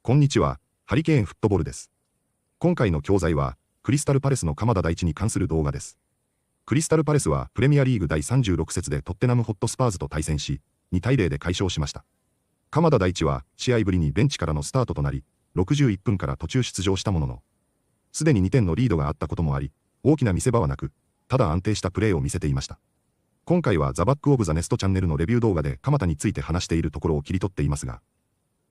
こんにちは、ハリケーンフットボールです。今回の教材は、クリスタルパレスの鎌田大地に関する動画です。クリスタルパレスはプレミアリーグ第36節でトッテナムホットスパーズと対戦し、2対0で快勝しました。鎌田大地は試合ぶりにベンチからのスタートとなり、61分から途中出場したものの、すでに2点のリードがあったこともあり、大きな見せ場はなく、ただ安定したプレーを見せていました。今回はザバックオブザネストチャンネルのレビュー動画で鎌田について話しているところを切り取っていますが、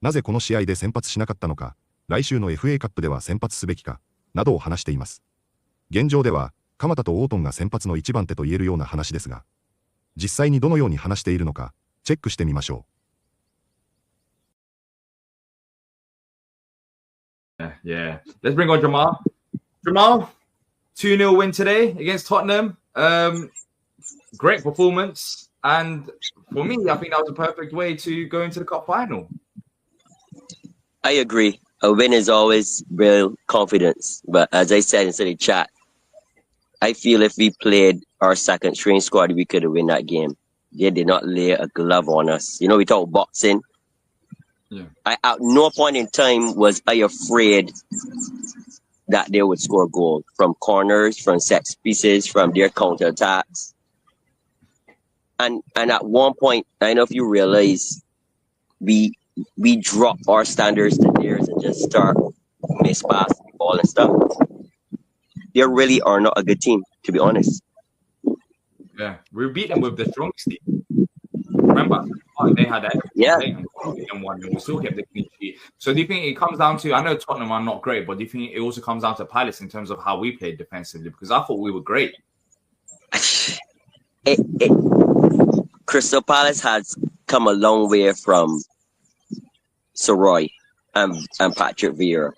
なぜこの試合で先発しなかったのか、来週の FA カップでは先発すべきか、などを話しています。現状では、鎌田とオートンが先発の一番手と言えるような話ですが、実際にどのように話しているのか、チェックしてみましょう。Yeah. Let's bring on Jamal. Jamal, 2-0 win today against Tottenham. Great performance. And for me, I think that was a perfect way to go into the cup final. I agree. A win is always real confidence. But as I said inside the chat, I feel if we played our second string squad, we could have won that game. They did not lay a glove on us. You know, we talk boxing. Yeah. At no point in time was I afraid that they would score goal from corners, from set pieces, from their counterattacks. And at one point, I don't know if you realize, we drop our standards to theirs and just start mispassing the ball and stuff. They really are not a good team, to be honest. Yeah, we beat them with the strongest team. Remember, they had that. Yeah. And won, and we still kept the clean sheet. So do you think it comes down to, I know Tottenham are not great, but do you think it also comes down to Palace in terms of how we played defensively? Because I thought we were great. Crystal Palace has come a long way from Soroy and Patrick Vieira.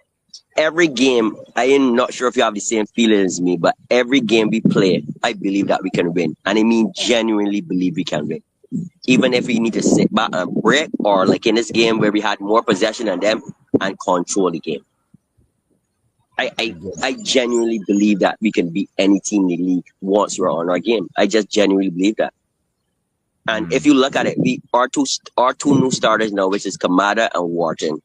Every game, I am not sure if you have the same feeling as me, but every game we play, I believe that we can win. And I mean genuinely believe we can win. Even if we need to sit back and break, or like in this game where we had more possession than them and control the game. I genuinely believe that we can beat any team in the league once we're on our game. I just genuinely believe that. And if you look at it, our two new starters now, which is Kamada and Wharton,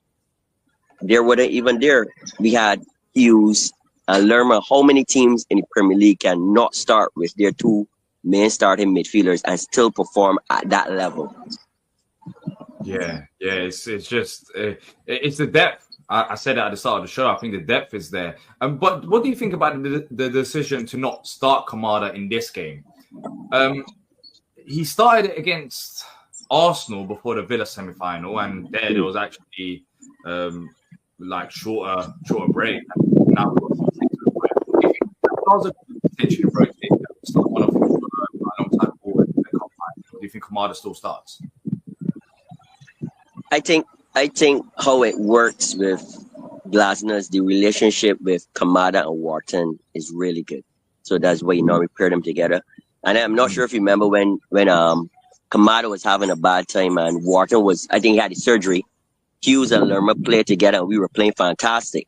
there wasn't even there. We had Hughes and Lerma. How many teams in the Premier League can not start with their two main starting midfielders and still perform at that level? Yeah, it's just it's the depth. I said it at the start of the show. I think the depth is there. But what do you think about the decision to not start Kamada in this game? He started it against Arsenal before the Villa semi-final, and there was actually like shorter break. Now was a potential break. Start one of alongside forward in the cup final. Do you think Kamada still starts? I think how it works with Glasner's, the relationship with Kamada and Wharton is really good. So that's why you normally pair them together. And I'm not sure if you remember when Kamada was having a bad time and Wharton was, I think he had his surgery. Hughes and Lerma played together and we were playing fantastic.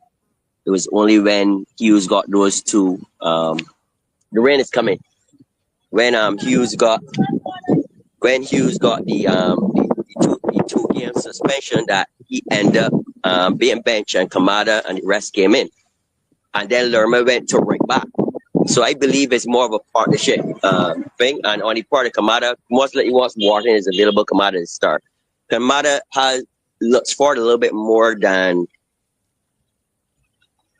It was only when Hughes got those two, the rain is coming. When Hughes got the two game suspension that he ended up being benched and Kamada and the rest came in. And then Lerma went to right back. So I believe it's more of a partnership thing. And on the part of Kamada, most likely once Wharton is available, Kamada is start. Kamada looks forward a little bit more than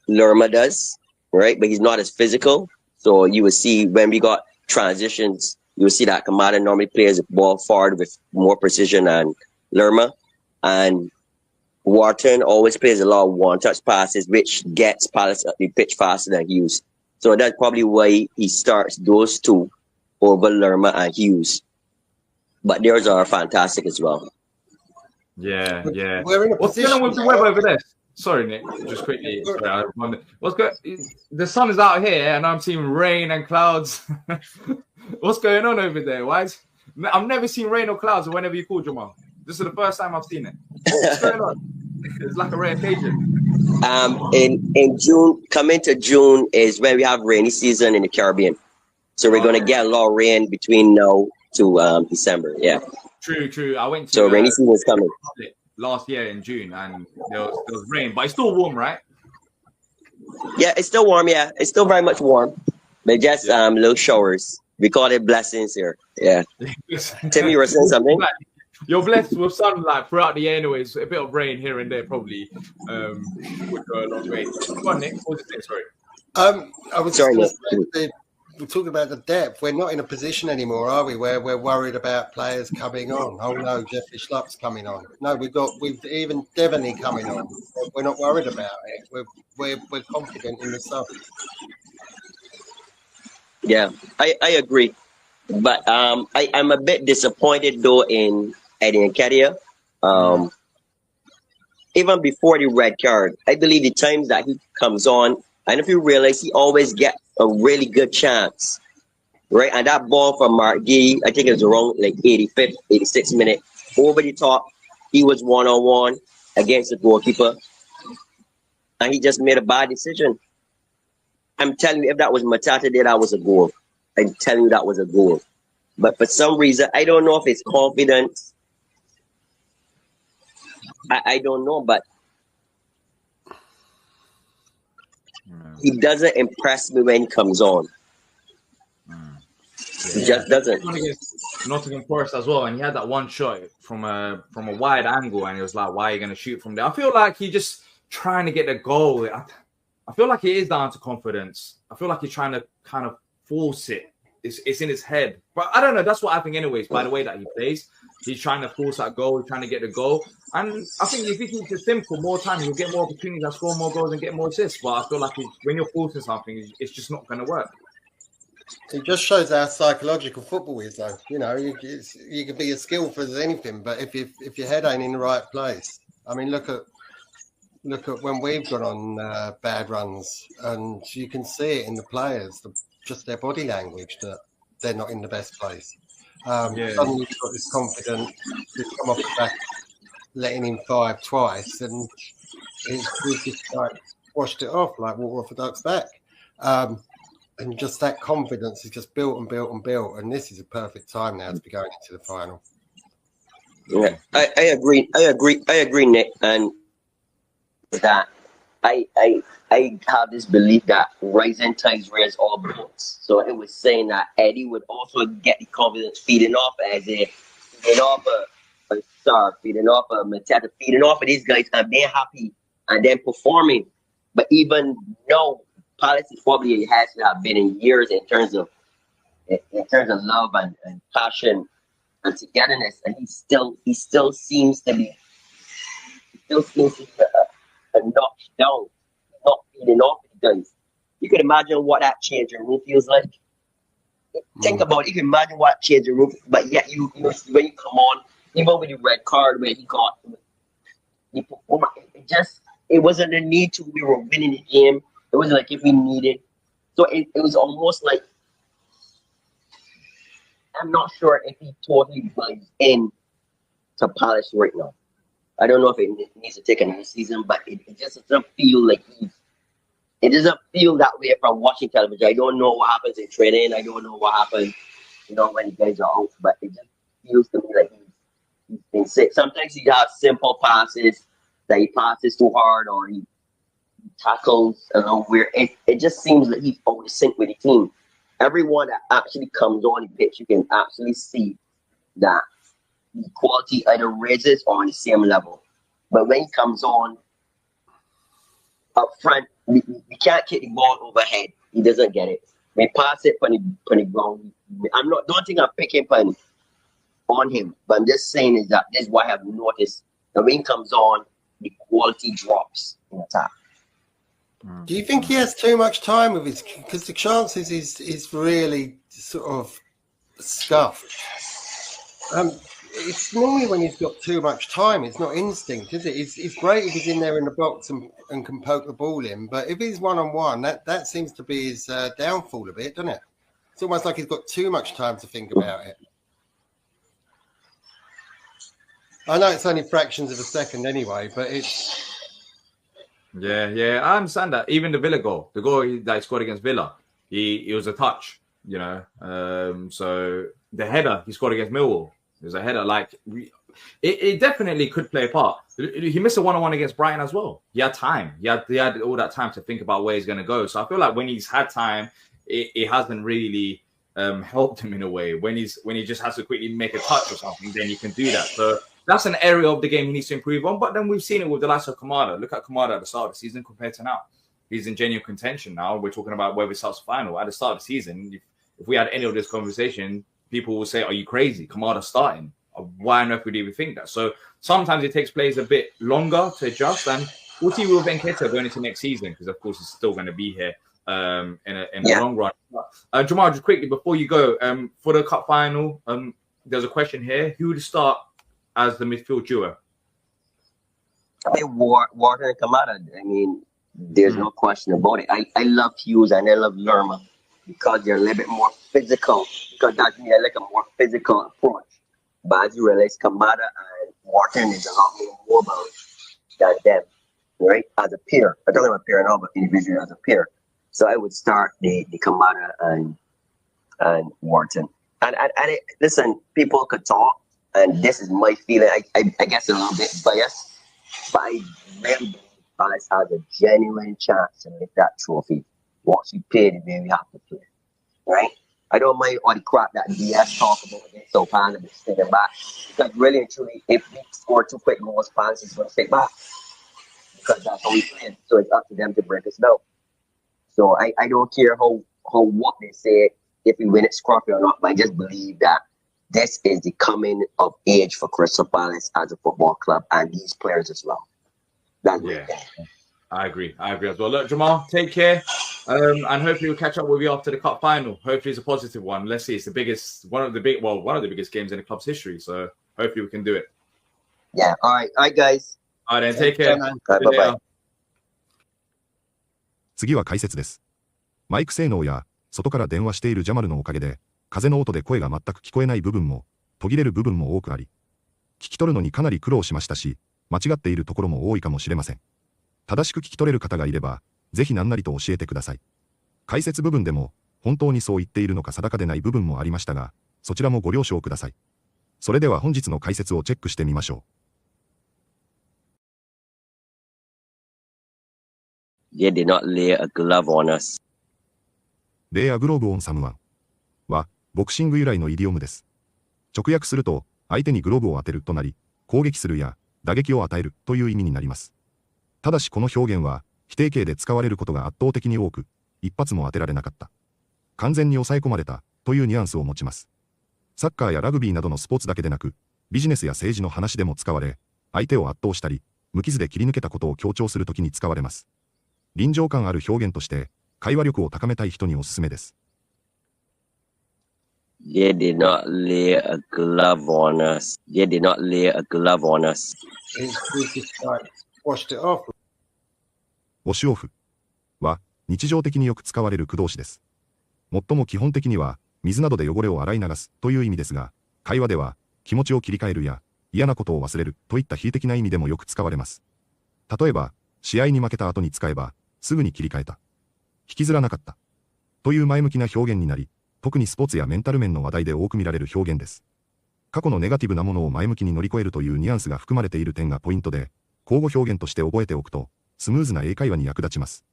Lerma does, right? But he's not as physical. So you will see when we got transitions, you will see that Kamada normally plays the ball forward with more precision than Lerma. And Wharton always plays a lot of one-touch passes, which gets Palace up the pitch faster than Hughes. So that's probably why he starts those two over Lerma and Hughes. But theirs are fantastic as well. Yeah. We're in a What's going on with the weather over there? Sorry, Nick. Just quickly. What's going? The sun is out here, and I'm seeing rain and clouds. What's going on over there? I've never seen rain or clouds whenever you call, Jamal. This is the first time I've seen it. What's going on? It's like a rare occasion. In June, coming to June is when we have rainy season in the Caribbean. So we're going to get a lot of rain between now to December. Yeah. True. I went to so rainy season is coming. last year in June, and there was rain, but it's still warm, right? Yeah, it's still warm. Yeah, it's still very much warm, but just little showers. We call it blessings here. Yeah. Tim, you were saying something? You're blessed with sunlight throughout the year, anyways. A bit of rain here and there probably would go a long way. Go on, Nick. What was it? Sorry. I was Sorry, we're talking about the depth. We're not in a position anymore, are we? Where we're worried about players coming on. Oh no, Jeffrey Schlupp's coming on. No, we've even Devaney coming on. We're not worried about it. We're confident in the sub. Yeah, I agree, but I'm a bit disappointed though in Eddie Nketiah. Even before the red card, I believe the times that he comes on, and if you realize he always gets a really good chance, right? And that ball from Mark Gee, I think it was around like 85th, 86th minute, over the top. He was one-on-one against the goalkeeper, and he just made a bad decision. I'm telling you, if that was Matata there, that was a goal. I'm telling you, that was a goal. But for some reason, I don't know if it's confidence. I don't know, but he doesn't impress me when he comes on. He just doesn't. Nottingham Forest as well, and he had that one shot from a wide angle, and he was like, "Why are you going to shoot from there?" I feel like he's just trying to get the goal. I feel like it is down to confidence. I feel like he's trying to kind of force it. It's in his head. But I don't know. That's what I think anyways, by the way that he plays. He's trying to force that goal. He's trying to get the goal. And I think if he keeps it simple, more time, he'll get more opportunities and score more goals and get more assists. But I feel like when you're forcing something, it's just not going to work. It just shows how psychological football is, though. You know, you can be as skillful as anything, but if your head ain't in the right place, I mean, look at when we've gone on bad runs, and you can see it in the players, just their body language, that they're not in the best place. Suddenly you've got this confidence, you come off the back, letting him five twice, and we've just like washed it off like water off a duck's back. And just that confidence is just built and built and built, and this is a perfect time now to be going into the final. Yeah, I agree, Nick, and that I have this belief that rising tides raise all boats. So it was saying that Eddie would also get the confidence feeding off a Star, feeding off a Matata, feeding off of these guys, and they're happy and then performing. But even though Palace is probably has not been in years in terms of love and passion and togetherness, and he still seems to be a notch down, not feeding off the guys. You can imagine what that changing room feels like. Think about it. You can imagine what changing room, but yet you when you come on, even with the red card where he got the performance, it wasn't a need to. We were winning the game. It was like if we needed. So it was almost like, I'm not sure if he totally buys in to Palace right now. I don't know if it needs to take another season, but it just doesn't feel like it doesn't feel that way from watching television. I don't know what happens in training. I don't know what happens, when the guys are out, but it just feels to me like he's been sick. Sometimes he has simple passes that he passes too hard, or he tackles a little weird. It just seems that he's out of sync with the team. Everyone that actually comes on the pitch, you can absolutely see that the quality either raises or on the same level. But when he comes on up front, we can't kick the ball overhead. He doesn't get it. We pass it from the ground. Don't think I'm picking on him, but I'm just saying is that this is what I have noticed. The when he comes on, the quality drops in attack. Do you think he has too much time with his? Because the chances is really sort of scuffed. It's normally when he's got too much time. It's not instinct, is it? It's great if he's in there in the box and can poke the ball in. But if he's one-on-one, that seems to be his downfall a bit, doesn't it? It's almost like he's got too much time to think about it. I know it's only fractions of a second anyway, but it's... Yeah, I understand that. Even the Villa goal, the goal that he scored against Villa, it was a touch, So the header he scored against Millwall, It was a header. It definitely could play a part. He missed a 1-on-1 against Brighton as well. He had time. He had all that time to think about where he's going to go. So I feel like when he's had time, it hasn't really helped him in a way. When he just has to quickly make a touch or something, then he can do that. So that's an area of the game he needs to improve on. But then we've seen it with the likes of Kamada. Look at Kamada at the start of the season compared to now. He's in genuine contention now. We're talking about where we start the final. At the start of the season, if we had any of this conversation, people will say, "Are you crazy? Kamada starting? Why on earth would you even think that?" So sometimes it takes players a bit longer to adjust, and we'll see with Nketiah going into next season because, of course, he's still going to be here in the long run. Jamal, just quickly before you go, for the cup final, there's a question here: who would start as the midfield duo? I mean, Wharton and Kamada. I mean, there's no question about it. I love Hughes and I love Lerma because they're a little bit more physical. Because that's me, I like a more physical approach. But as you realize, Kamada and Wharton is a lot more mobile than them, right? As a pair. I'm talking about pair now, but individually as a pair. So I would start the Kamada and Wharton. And listen, people could talk, and this is my feeling. I guess a little bit biased, but I really believe Palace has a genuine chance to lift that trophy once we pay the way we have to play, right? I don't mind all the crap that DS talk about against South Palace and staying back. Because really and truly, if we score 2 quick goals, Palace is going to stay back. Because that's how we play. So it's up to them to break us down. So I don't care how what they say, if we win it scruffy or not, but I just believe that this is the coming of age for Crystal Palace as a football club and these players as well. That's I agree as well. Look, Jamal, take care. And hopefully we'll catch up with you after the cup final. Hopefully it's a positive one. Let's see. It's one of the biggest games in the club's history. So hopefully we can do it. Yeah. All right, guys. All right, then. Take care. Bye-bye. 次は解説です。マイク性能や外から電話しているジャマルのおかげで、風の音で声が全く聞こえない部分も、途切れる部分も多くあり、聞き取るのにかなり苦労しましたし、間違っているところも多いかもしれません。正しく聞き取れる方がいれば、ぜひ何なりと教えてください。解説部分でも、本当にそう言っているのか定かでない部分もありましたが、そちらもご了承ください。それでは本日の解説をチェックしてみましょう。They did not lay a glove on us. lay a glove on someone は、ボクシング由来のイディオムです。直訳すると、相手にグローブを当てるとなり、攻撃するや打撃を与えるという意味になります。ただしこの表現は、否定形で使われることが圧倒的に多く、一発も当てられなかった。完全に抑え込まれたというニュアンスを持ちます。サッカーやラグビーなどのスポーツだけでなく、ビジネスや政治の話でも使われ、相手を圧倒したり、無傷で切り抜けたことを強調するときに使われます。臨場感ある表現として、会話力を高めたい人におすすめです。They did not lay a glove on us. They did not lay a glove on us. Washed it off. ウォッシュオフは日常的によく使われる駆動詞です。最も基本的には水などで汚れを洗い流すという意味ですが、会話では気持ちを切り替えるや嫌なことを忘れるといった恣意的な意味でもよく使われます。例えば、試合に負けた後に使えば、すぐに切り替えた。引きずらなかった。という前向きな表現になり、特にスポーツやメンタル面の話題で多く見られる表現です。過去のネガティブなものを前向きに乗り越えるというニュアンスが含まれている点がポイントで、口語表現として覚えておくと、スムーズな英会話に役立ちます。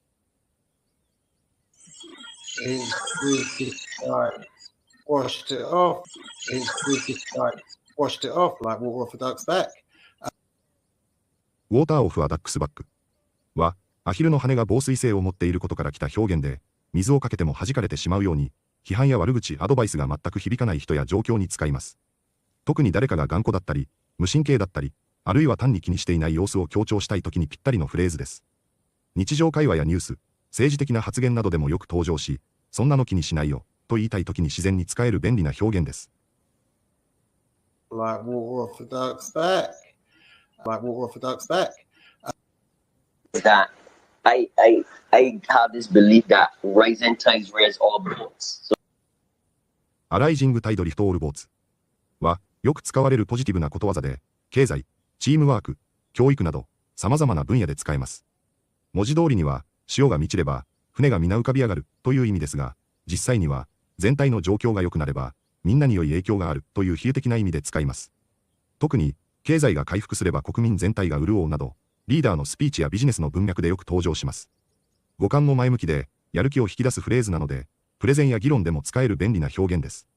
Washed it off. Washed it off like water off a duck's back. ウォーターオフはダックスバックは、アヒルの羽が防水性を持っていることから来た表現で、水をかけても弾かれてしまうように、批判や悪口、アドバイスが全く響かない人や状況に使います。特に誰かが頑固だったり、無神経だったり、あるいは単に気にしていない様子を強調したいときにぴったりのフレーズです。日常会話やニュース、政治的な発言などでもよく登場し、そんなの気にしないよ、と言いたいときに自然に使える便利な表現です。Like water off a duck's back. Like water off a duck's back. That I have this belief that rising tides raise all boats. So, アライジングタイドリフトオールボーツは、よく使われるポジティブなことわざで、経済、チームワーク、教育など、様々な分野で使えます。文字通りには、潮が満ちれば、船が皆浮かび上がるという意味ですが、実際には、全体の状況が良くなれば、みんなに良い影響があるという比喩的な意味で使います。特に、経済が回復すれば国民全体が潤うなど、リーダーのスピーチやビジネスの文脈でよく登場します。語感も前向きで、やる気を引き出すフレーズなので、プレゼンや議論でも使える便利な表現です。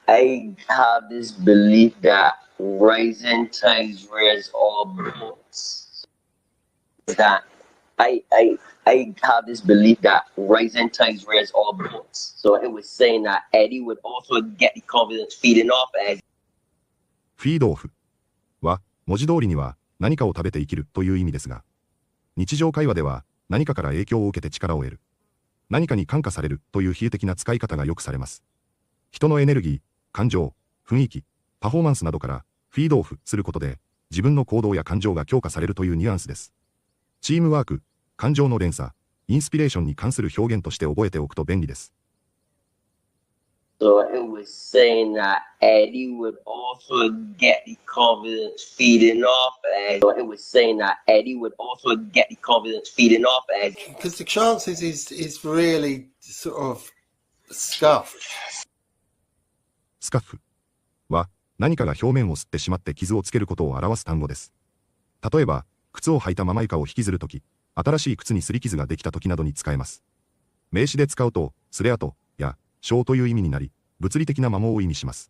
I have this belief that rising tides raise all boats. I have this belief that rising tides raise all boats. So it was saying that Eddie would also get the confidence feeding off as フィードオフは、文字通りには何かを食べて生きるという意味ですが、日常会話では何かから影響を受けて力を得る、何かに感化されるという比喩的な使い方がよくされます。人のエネルギー、感情、雰囲気、パフォーマンスなどからフィードオフすることで自分の行動や感情が強化されるというニュアンスです。チームワーク、感情の連鎖、インスピレーションに関する表現として覚えておくと便利です。So it was saying that Eddie would also get the confidence feeding off as. So it was saying that Eddie would also get the confidence feeding off as. Because the chances is really sort of scuffed. スカッフは何かが表面を吸ってしまって傷をつけることを表す単語です。例えば、靴を履いたまま床を引きずるとき、新しい靴に擦り傷ができたときなどに使えます。名詞で使うと、擦れ跡や傷という意味になり、物理的な摩耗を意味します。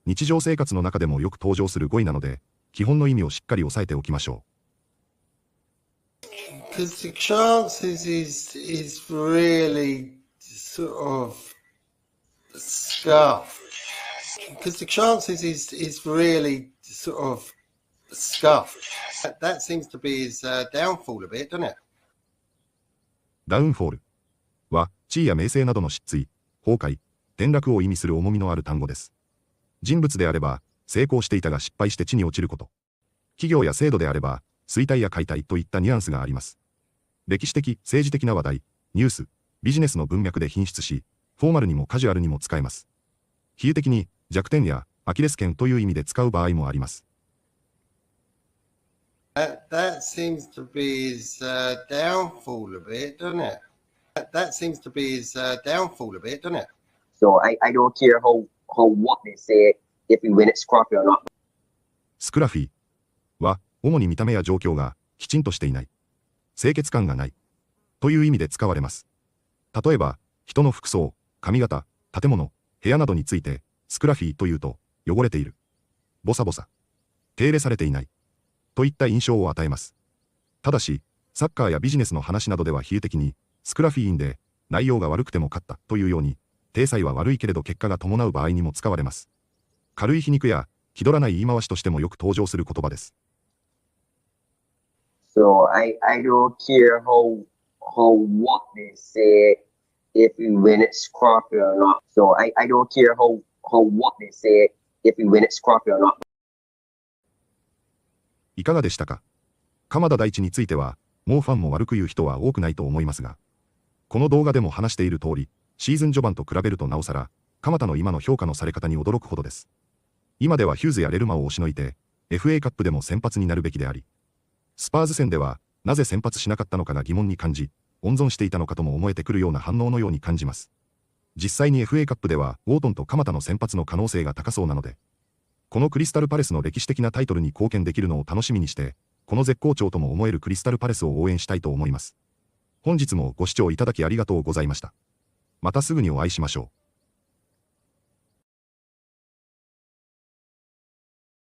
日常生活の中でもよく登場する語彙なので、基本の意味をしっかり押さえておきましょう。Because the chances is really sort of scuffed. Because the chances is really sort of scuffed. That seems to be his downfall a bit, doesn't it? ダウンフォールは地位や名声などの失墜、崩壊、転落を意味する重みのある単語です。人物であれば成功していたが失敗して地に落ちること。企業や制度であれば衰退や解体といったニュアンスがあります。歴史的、政治的な話題、ニュース、ビジネスの文脈で品質し、フォーマルにもカジュアルにも使えます。比喩的に弱点やアキレス腱という意味で使う場合もあります。That seems to be his downfall a bit, doesn't it? That seems to be his downfall a bit, doesn't it? So I don't care how what they say if we win it scruffy or not. スクラフィーは主に見た目や状況がきちんとしていない、清潔感がないという意味で使われます。例えば、人の服装、髪型、建物、部屋などについてスクラフィーというと汚れている、ボサボサ、手入れされていないといった印象を与えます。ただし、サッカーやビジネスの話などでは比喩的にスクラフィーインで内容が悪くても勝ったというように、体裁は悪いけれど結果が伴う場合にも使われます。軽い皮肉や気取らない言い回しとしてもよく登場する言葉です。So I don't care how what they say if we win it scruffy or not. So I don't care how what they say if we win it scruffy or not. いかがでしたか？鎌田大地については、もうファンも悪く言う人は多くないと思いますが、この動画でも話している通り、シーズン序盤と比べるとなおさら、鎌田の今の評価のされ方に驚くほどです。今ではヒューズやレルマを押しのいて、FA カップでも先発になるべきであり、スパーズ戦では、なぜ先発しなかったのかが疑問に感じ、温存していたのかとも思えてくるような反応のように感じます。実際に FA カップでは、ウォートンと鎌田の先発の可能性が高そうなので、このクリスタルパレスの歴史的なタイトルに貢献できるのを楽しみにして、この絶好調とも思えるクリスタルパレスを応援したいと思います。本日もご視聴いただきありがとうございました。またすぐにお会いしましょう。